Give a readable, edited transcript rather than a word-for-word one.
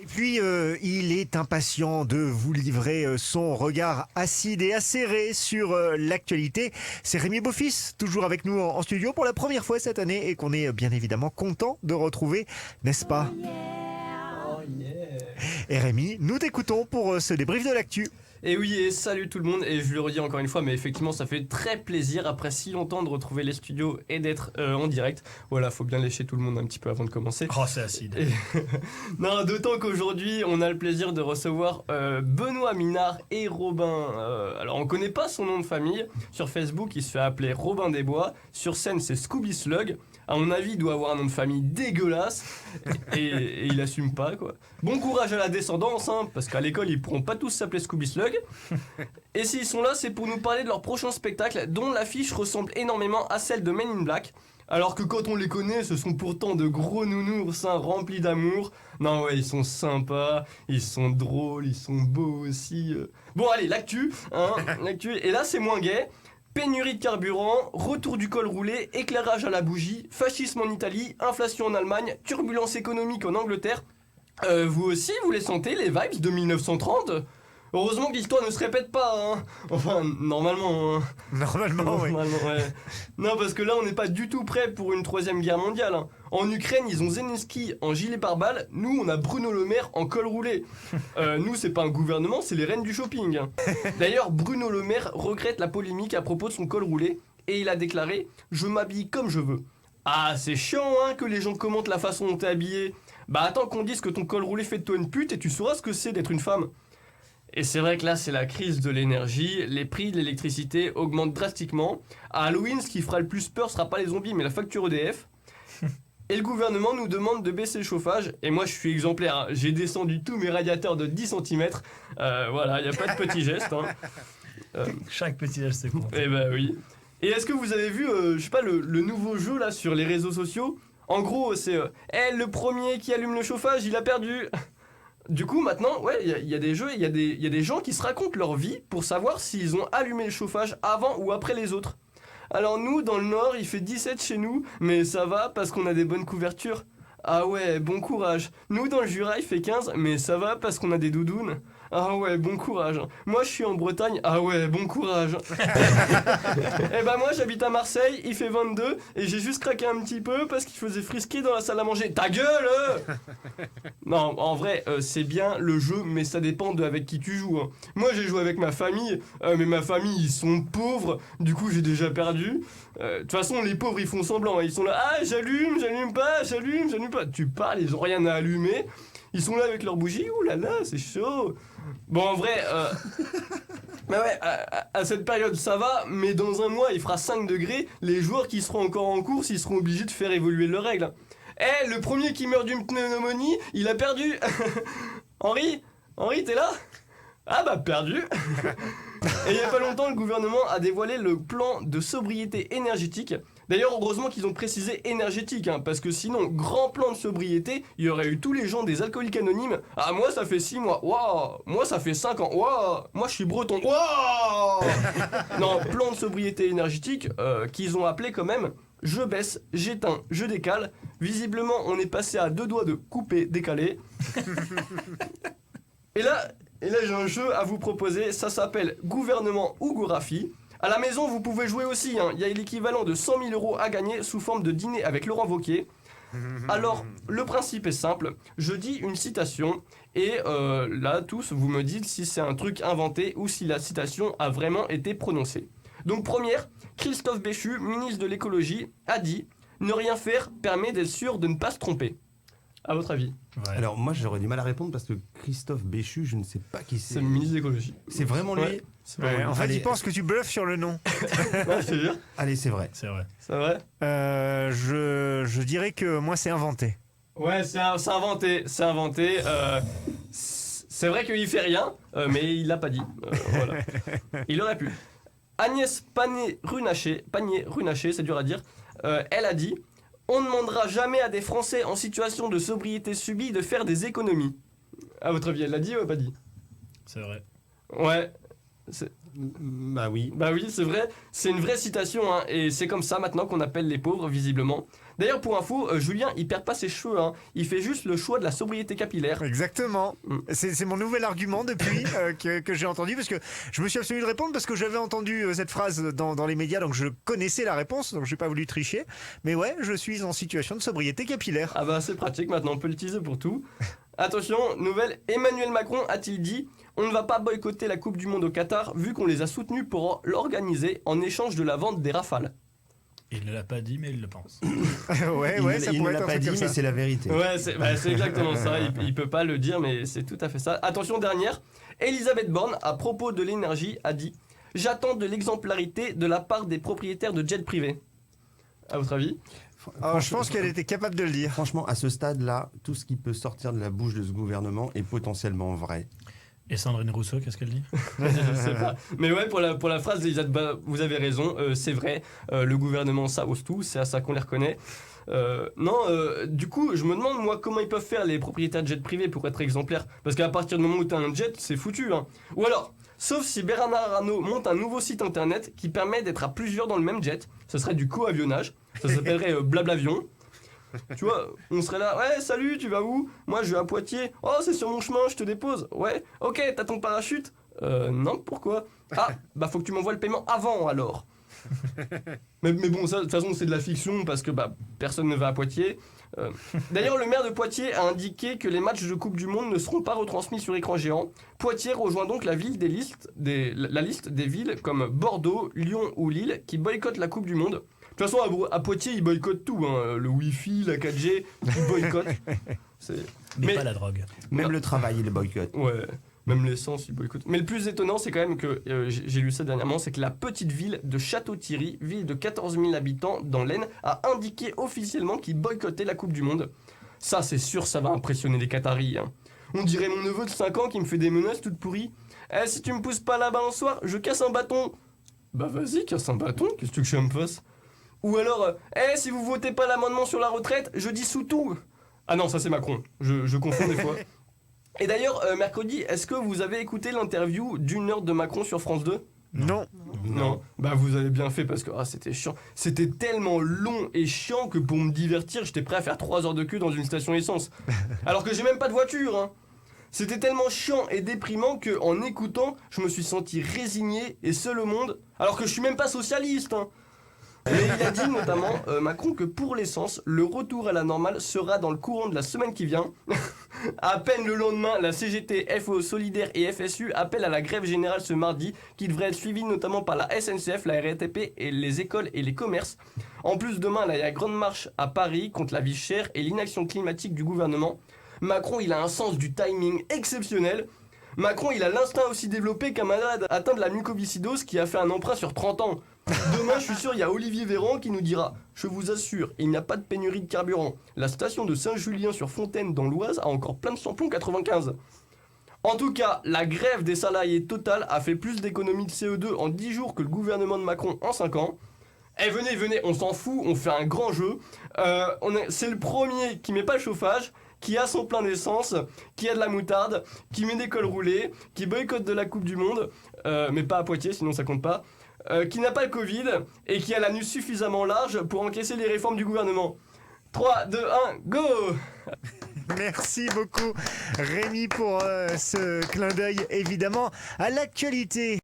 Puis, il est impatient de vous livrer son regard acide et acéré sur l'actualité. C'est Rémi Beaufils, toujours avec nous en studio pour la première fois cette année et qu'on est bien évidemment content de retrouver, n'est-ce pas ? Et Rémi, nous t'écoutons pour ce débrief de l'actu. Et oui, et salut tout le monde, et je le redis encore une fois, mais effectivement ça fait très plaisir après si longtemps de retrouver les studios et d'être en direct. Voilà, faut bien lécher tout le monde un petit peu avant de commencer. Oh, c'est acide. Non, d'autant qu'aujourd'hui on a le plaisir de recevoir Benoît Minard et Robin. Alors on connaît pas son nom de famille, sur Facebook il se fait appeler Robin des Bois, sur scène c'est Scooby Slug. À mon avis, il doit avoir un nom de famille dégueulasse et il assume pas, quoi. Bon courage à la descendance, hein, parce qu'à l'école, ils pourront pas tous s'appeler Scooby Slug. Et s'ils sont là, c'est pour nous parler de leur prochain spectacle, dont l'affiche ressemble énormément à celle de Men in Black. Alors que quand on les connaît, ce sont pourtant de gros nounours remplis d'amour. Non, ouais, ils sont sympas, ils sont drôles, ils sont beaux aussi. Bon, allez, l'actu, hein, l'actu. Et là, c'est moins gai. Pénurie de carburant, retour du col roulé, éclairage à la bougie, fascisme en Italie, inflation en Allemagne, turbulence économique en Angleterre. Vous aussi, vous les sentez, les vibes de 1930 ? Heureusement que l'histoire ne se répète pas, hein. Enfin, normalement. Hein. Normalement, oui. Ouais. Non, parce que là, on n'est pas du tout prêt pour une troisième guerre mondiale. Hein. En Ukraine, ils ont Zelensky en gilet pare-balles. Nous, on a Bruno Le Maire en col roulé. Nous, c'est pas un gouvernement, c'est les reines du shopping. Hein. D'ailleurs, Bruno Le Maire regrette la polémique à propos de son col roulé. Et il a déclaré « Je m'habille comme je veux ». Ah, c'est chiant, hein, que les gens commentent la façon dont t'es habillé. Bah, attends qu'on dise que ton col roulé fait de toi une pute et tu sauras ce que c'est d'être une femme. Et c'est vrai que là, c'est la crise de l'énergie. Les prix de l'électricité augmentent drastiquement. À Halloween, ce qui fera le plus peur sera pas les zombies, mais la facture EDF. Et le gouvernement nous demande de baisser le chauffage. Et moi, je suis exemplaire. Hein. J'ai descendu tous mes radiateurs de 10 cm. Voilà, il n'y a pas de petits gestes. Hein. Chaque petit geste compte. Eh ben oui. Et est-ce que vous avez vu, je sais pas, le nouveau jeu là sur les réseaux sociaux ? En gros, c'est le premier qui allume le chauffage, il a perdu. Du coup, maintenant, ouais, il y a des jeux, il y a des gens qui se racontent leur vie pour savoir s'ils ont allumé le chauffage avant ou après les autres. Alors nous, dans le Nord, il fait 17 chez nous, mais ça va parce qu'on a des bonnes couvertures. Ah ouais, bon courage. Nous, dans le Jura, il fait 15, mais ça va parce qu'on a des doudounes. Ah ouais, bon courage. Moi, je suis en Bretagne. Ah ouais, bon courage. Et ben moi, j'habite à Marseille, il fait 22, et j'ai juste craqué un petit peu parce qu'il faisait frisquer dans la salle à manger. Ta gueule Non, en vrai, c'est bien le jeu, mais ça dépend de avec qui tu joues. Hein. Moi, j'ai joué avec ma famille, mais ma famille, ils sont pauvres, du coup, j'ai déjà perdu. De toute façon, les pauvres, ils font semblant. Hein. Ils sont là, ah, j'allume pas. Tu parles, ils ont rien à allumer. Ils sont là avec leurs bougies, ouh là là, c'est chaud. Bon, en vrai, bah ouais, à cette période, ça va, mais dans un mois, il fera 5 degrés. Les joueurs qui seront encore en course, ils seront obligés de faire évoluer leurs règles. Le premier qui meurt d'une pneumonie, il a perdu. Henri, t'es là ? Ah bah, perdu. Et il y a pas longtemps, le gouvernement a dévoilé le plan de sobriété énergétique. D'ailleurs, heureusement qu'ils ont précisé énergétique, hein, parce que sinon, grand plan de sobriété, il y aurait eu tous les gens des alcooliques anonymes. Ah, moi, ça fait 6 mois. Waouh. Moi, ça fait 5 ans. Waouh. Moi, je suis breton. Waouh. Non, plan de sobriété énergétique qu'ils ont appelé quand même « Je baisse, j'éteins, je décale ». Visiblement, on est passé à 2 doigts de couper, décaler. Et là, j'ai un jeu à vous proposer, ça s'appelle Gouvernement ou Gorafi. À la maison, vous pouvez jouer aussi, hein. Il y a l'équivalent de 100 000 € à gagner sous forme de dîner avec Laurent Wauquiez. Alors, le principe est simple, je dis une citation et là, tous, vous me dites si c'est un truc inventé ou si la citation a vraiment été prononcée. Donc première, Christophe Béchu, ministre de l'écologie, a dit « Ne rien faire permet d'être sûr de ne pas se tromper ». À votre avis ? Ouais. Alors moi j'aurais du mal à répondre parce que Christophe Béchu, je ne sais pas qui c'est. C'est le ministre de l'écologie. C'est vraiment lui ? Ouais, c'est vraiment lui. En fait, il pense que tu bluffes sur le nom. Ouais, je te jure. Allez, c'est vrai. C'est vrai. C'est vrai ? Je dirais que moi, c'est inventé. Ouais, c'est inventé. C'est vrai qu'il fait rien, mais il l'a pas dit. Voilà. Il aurait pu. Agnès Pannier-Runacher, c'est dur à dire, elle a dit « On ne demandera jamais à des Français en situation de sobriété subie de faire des économies ». À votre avis, elle l'a dit ou pas dit ? C'est vrai. Ouais. Bah oui. Bah oui, c'est vrai. C'est une vraie citation, hein, et c'est comme ça maintenant qu'on appelle les pauvres, visiblement. D'ailleurs, pour info, Julien, il perd pas ses cheveux, hein. Il fait juste le choix de la sobriété capillaire. Exactement. C'est mon nouvel argument depuis que j'ai entendu, parce que je me suis abstenu de répondre parce que j'avais entendu cette phrase dans les médias, donc je connaissais la réponse, donc j'ai pas voulu tricher. Mais ouais, je suis en situation de sobriété capillaire. Ah bah c'est pratique, maintenant on peut l'utiliser pour tout. Attention, nouvelle, Emmanuel Macron a-t-il dit « On ne va pas boycotter la Coupe du Monde au Qatar vu qu'on les a soutenus pour l'organiser en échange de la vente des Rafales ». Il ne l'a pas dit, mais il le pense. ouais, ça il ne pourrait l'a être un pas truc dit, comme mais ça. c'est la vérité. Ouais, c'est exactement ça, il peut pas le dire, mais c'est tout à fait ça. Attention, dernière, Elisabeth Borne, à propos de l'énergie, a dit « J'attends de l'exemplarité de la part des propriétaires de jets privés ». À votre avis? Alors, je pense qu'elle était capable de le dire. Franchement, à ce stade-là, tout ce qui peut sortir de la bouche de ce gouvernement est potentiellement vrai. Et Sandrine Rousseau, qu'est-ce qu'elle dit? Je sais pas. Mais ouais, pour la phrase d'Elisabeth, vous avez raison, c'est vrai, le gouvernement ça ose tout, c'est à ça qu'on les reconnaît. Du coup, je me demande moi comment ils peuvent faire les propriétaires de jets privés pour être exemplaires. Parce qu'à partir du moment où tu as un jet, c'est foutu. Hein. Ou alors, sauf si Bernard Arnault monte un nouveau site internet qui permet d'être à plusieurs dans le même jet, ce serait du co-avionnage, ça s'appellerait Blablavion. Tu vois, on serait là, ouais, salut, tu vas où? Moi, je vais à Poitiers. Oh, c'est sur mon chemin, je te dépose. Ouais, ok, t'as ton parachute? Non, pourquoi? Ah, bah faut que tu m'envoies le paiement avant alors. mais bon, ça, de toute façon, c'est de la fiction parce que bah, personne ne va à Poitiers. D'ailleurs, le maire de Poitiers a indiqué que les matchs de Coupe du Monde ne seront pas retransmis sur écran géant. Poitiers rejoint donc la liste des villes comme Bordeaux, Lyon ou Lille qui boycottent la Coupe du Monde. De toute façon, à Poitiers, ils boycottent tout. Hein. Le Wi-Fi, la 4G, ils boycottent. Mais pas la drogue. Même le travail, il le boycotte. Ouais, même l'essence, ils boycottent. Mais le plus étonnant, c'est quand même que, j'ai lu ça dernièrement, c'est que la petite ville de Château-Thierry, ville de 14 000 habitants dans l'Aisne, a indiqué officiellement qu'ils boycottaient la Coupe du Monde. Ça, c'est sûr, ça va impressionner les Qataris. Hein. On dirait mon neveu de 5 ans qui me fait des menaces toutes pourries. Eh, si tu me pousses pas la balançoire, je casse un bâton. Bah vas-y, casse un bâton, qu'est-ce que tu veux que je me fasse? Ou alors, si vous votez pas l'amendement sur la retraite, je dissous tout. Ah non, ça c'est Macron, je confonds des fois. Et d'ailleurs, mercredi, est-ce que vous avez écouté l'interview d'1 heure de Macron sur France 2? Non. Non. Bah vous avez bien fait parce que c'était chiant. C'était tellement long et chiant que pour me divertir, j'étais prêt à faire 3 heures de queue dans une station essence. Alors que j'ai même pas de voiture, hein. C'était tellement chiant et déprimant que en écoutant, je me suis senti résigné et seul au monde, alors que je suis même pas socialiste, hein. Mais il a dit notamment, Macron, que pour l'essence, le retour à la normale sera dans le courant de la semaine qui vient. À peine le lendemain, la CGT, FO Solidaire et FSU appellent à la grève générale ce mardi, qui devrait être suivie notamment par la SNCF, la RATP et les écoles et les commerces. En plus, demain, là, il y a grande marche à Paris contre la vie chère et l'inaction climatique du gouvernement. Macron, il a un sens du timing exceptionnel. Macron, il a l'instinct aussi développé qu'un malade atteint de la mucoviscidose qui a fait un emprunt sur 30 ans. Demain, je suis sûr, il y a Olivier Véran qui nous dira « Je vous assure, il n'y a pas de pénurie de carburant. La station de Saint-Julien sur Fontaine dans l'Oise a encore plein de samplons 95. » En tout cas, la grève des salariés Total a fait plus d'économies de CO2 en 10 jours que le gouvernement de Macron en 5 ans. Eh venez, on s'en fout, on fait un grand jeu. C'est le premier qui met pas le chauffage, qui a son plein d'essence, qui a de la moutarde, qui met des cols roulés, qui boycotte de la Coupe du Monde, mais pas à Poitiers, sinon ça compte pas, qui n'a pas le Covid et qui a la nuit suffisamment large pour encaisser les réformes du gouvernement. 3, 2, 1, go! Merci beaucoup Rémi pour ce clin d'œil évidemment à l'actualité.